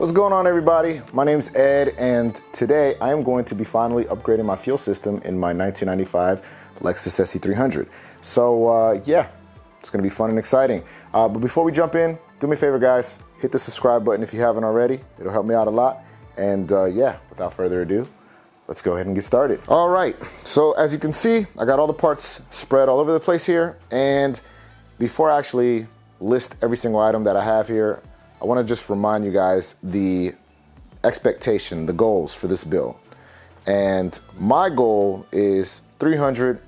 What's going on, everybody? My name's Ed, and today I am going to be finally upgrading my fuel system in my 1995 Lexus SC300. So yeah, it's gonna be fun and exciting. But before we jump in, do me a favor, guys, hit the subscribe button if you haven't already. It'll help me out a lot. And yeah, without further ado, let's go ahead and get started. All right, so as you can see, I got all the parts spread all over the place here. And before I actually list every single item that I have here, I want to just remind you guys the expectation, the goals for this build. And my goal is 300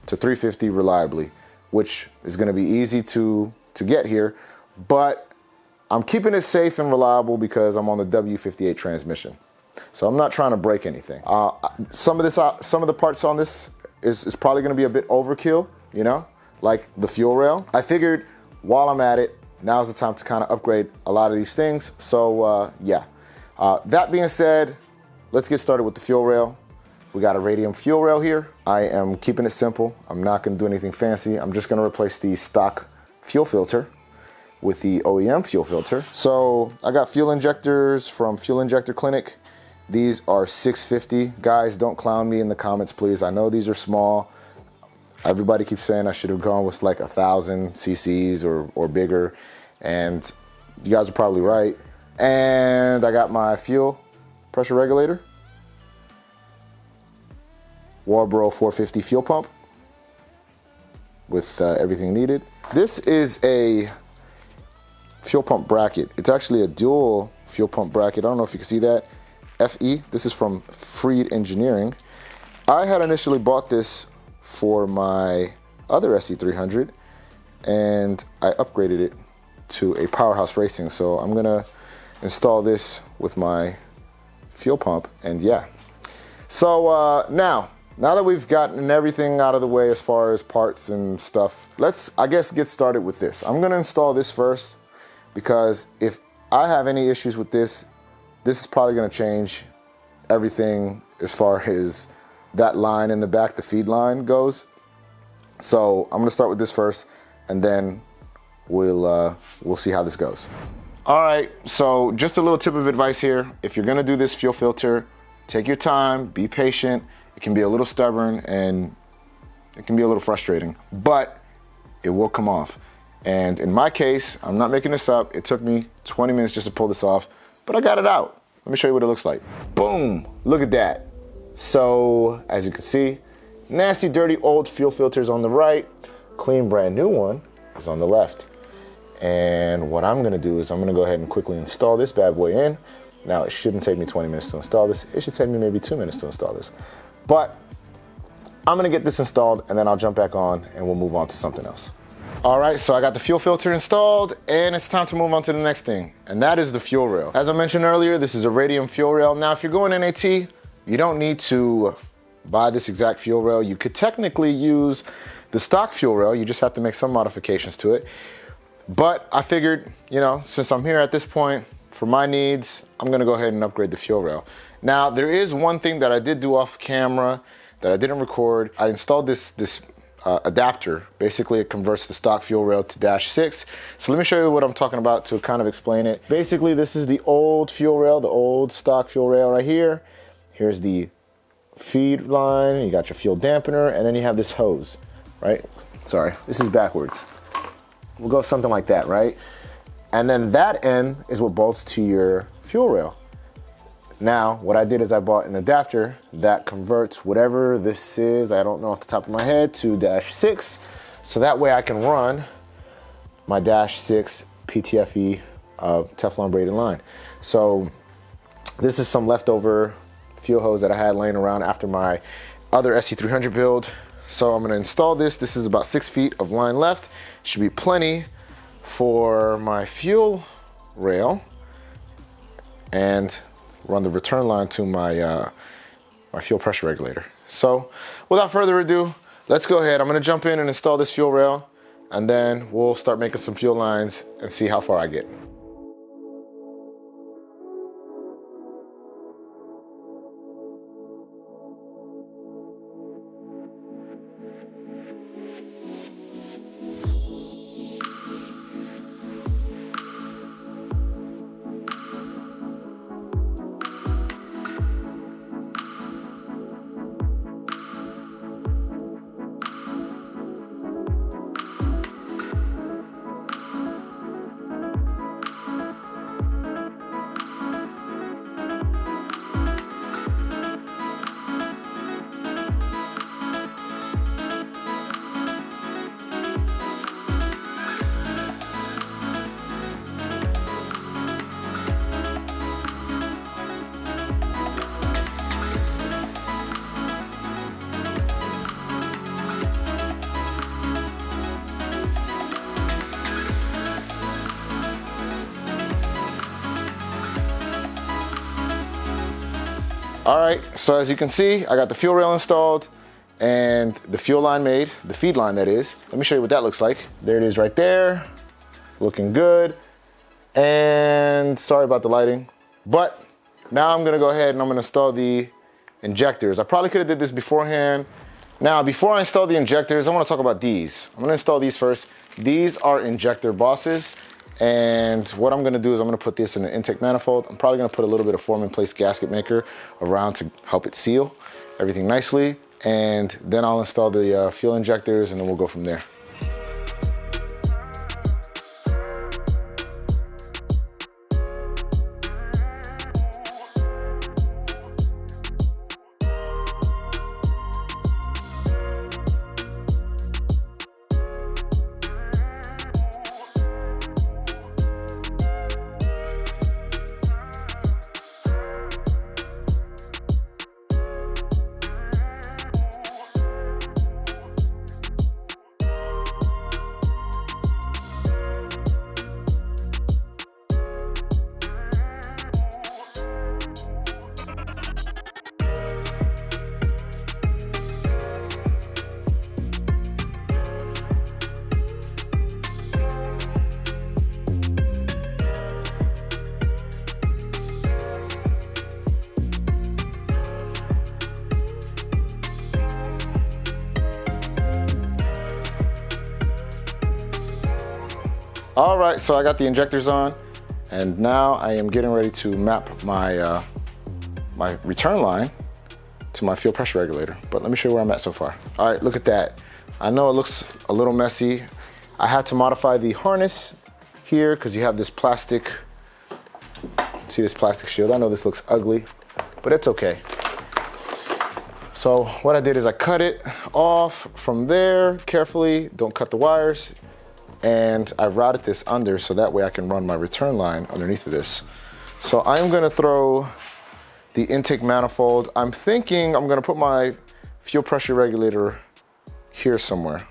to 350 reliably, which is going to be easy to get here, but I'm keeping it safe and reliable because I'm on the W58 transmission. So I'm not trying to break anything. Some of the parts on this is probably going to be a bit overkill, you know, like the fuel rail. I figured while I'm at it, now's the time to kind of upgrade a lot of these things. So yeah, that being said, let's get started with the fuel rail. We got a Radium fuel rail here. I am keeping it simple. I'm not gonna do anything fancy. I'm just gonna replace the stock fuel filter with the OEM fuel filter. So I got fuel injectors from Fuel Injector Clinic. These are 650. Guys, don't clown me in the comments, please. I know these are small. Everybody keeps saying I should have gone with like 1,000 cc's or bigger, and you guys are probably right. And I got my fuel pressure regulator, Walbro 450 fuel pump with everything needed. This is a fuel pump bracket. It's actually a dual fuel pump bracket. I don't know if you can see that. FE, this is from Freed Engineering. I had initially bought this for my other SC300, and I upgraded it to a Powerhouse Racing. So I'm gonna install this with my fuel pump, and yeah. So now that we've gotten everything out of the way as far as parts and stuff, let's, I guess, get started with this. I'm gonna install this first, because if I have any issues with this, this is probably gonna change everything as far as that line in the back, the feed line, goes. So I'm gonna start with this first, and then we'll see how this goes. All right, so just a little tip of advice here. If you're gonna do this fuel filter, take your time, be patient. It can be a little stubborn and it can be a little frustrating, but it will come off. And in my case, I'm not making this up, it took me 20 minutes just to pull this off, but I got it out. Let me show you what it looks like. Boom, look at that. So as you can see, nasty, dirty, old fuel filters on the right, clean, brand new one is on the left. And what I'm gonna do is I'm gonna go ahead and quickly install this bad boy in. Now, it shouldn't take me 20 minutes to install this. It should take me maybe 2 minutes to install this. But I'm gonna get this installed, and then I'll jump back on and we'll move on to something else. All right, so I got the fuel filter installed, and it's time to move on to the next thing, and that is the fuel rail. As I mentioned earlier, this is a Radium fuel rail. Now, if you're going NAT, you don't need to buy this exact fuel rail. You could technically use the stock fuel rail. You just have to make some modifications to it. But I figured, you know, since I'm here at this point, for my needs, I'm gonna go ahead and upgrade the fuel rail. Now, there is one thing that I did do off camera that I didn't record. I installed this adapter. Basically, it converts the stock fuel rail to -6. So let me show you what I'm talking about to kind of explain it. Basically, this is the old fuel rail, the old stock fuel rail right here. Here's the feed line, you got your fuel dampener, and then you have this hose, right? Sorry, this is backwards. We'll go something like that, right? And then that end is what bolts to your fuel rail. Now, what I did is I bought an adapter that converts whatever this is, I don't know off the top of my head, to -6. So that way I can run my -6 PTFE Teflon braided line. So this is some leftover fuel hose that I had laying around after my other SC300 build. So I'm gonna install this. This is about 6 feet of line left. Should be plenty for my fuel rail, and run the return line to my my fuel pressure regulator. So without further ado, let's go ahead. I'm gonna jump in and install this fuel rail, and then we'll start making some fuel lines and see how far I get. All right, so as you can see, I got the fuel rail installed and the fuel line made, the feed line that is. Let me show you what that looks like. There it is right there, looking good. And sorry about the lighting, but now I'm gonna go ahead and I'm gonna install the injectors. I probably could have did this beforehand. Now, before I install the injectors, I wanna talk about these. I'm gonna install these first. These are Injector Bosses. And what I'm gonna do is I'm gonna put this in the intake manifold. I'm probably gonna put a little bit of form in place gasket maker around to help it seal everything nicely. And then I'll install the fuel injectors and then we'll go from there. All right, so I got the injectors on, and now I am getting ready to map my my return line to my fuel pressure regulator. But let me show you where I'm at so far. All right, look at that. I know it looks a little messy. I had to modify the harness here because you have this plastic, see this plastic shield? I know this looks ugly, but it's okay. So what I did is I cut it off from there carefully, don't cut the wires. And I routed this under so that way I can run my return line underneath of this. So I'm gonna throw the intake manifold. I'm thinking I'm gonna put my fuel pressure regulator here somewhere.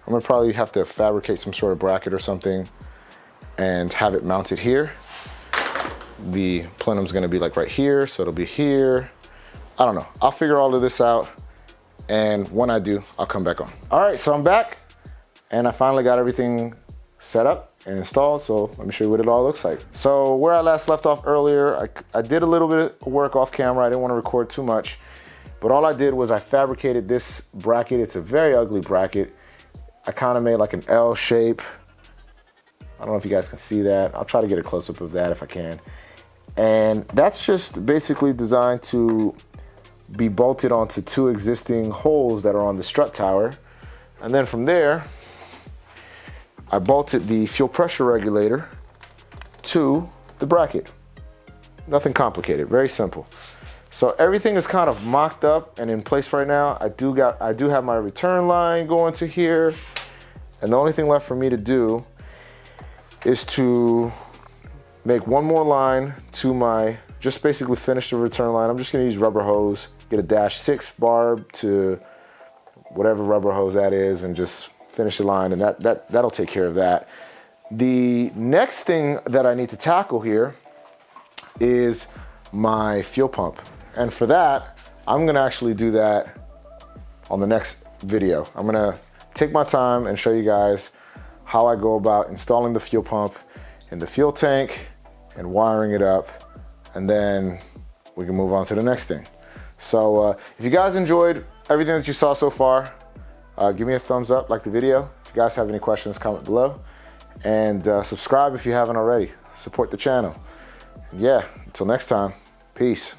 I'm gonna probably have to fabricate some sort of bracket or something and have it mounted here. The plenum's gonna be like right here, so it'll be here. I don't know, I'll figure all of this out, and when I do, I'll come back on. All right, so I'm back. And I finally got everything set up and installed, so let me show you what it all looks like. So where I last left off earlier, I did a little bit of work off camera. I didn't want to record too much, but all I did was I fabricated this bracket. It's a very ugly bracket. I kind of made like an L shape. I don't know if you guys can see that. I'll try to get a close-up of that if I can. And that's just basically designed to be bolted onto two existing holes that are on the strut tower. And then from there, I bolted the fuel pressure regulator to the bracket. Nothing complicated, very simple. So everything is kind of mocked up and in place right now. I do have my return line going to here, and the only thing left for me to do is to make one more line to my, just basically finish the return line. I'm just gonna use rubber hose, get a -6 barb to whatever rubber hose that is, and just finish the line, and that'll take care of that. The next thing that I need to tackle here is my fuel pump. And for that, I'm gonna actually do that on the next video. I'm gonna take my time and show you guys how I go about installing the fuel pump in the fuel tank and wiring it up, and then we can move on to the next thing. So if you guys enjoyed everything that you saw so far, give me a thumbs up, like the video. If you guys have any questions, comment below. And subscribe if you haven't already. Support the channel. Yeah, until next time, peace.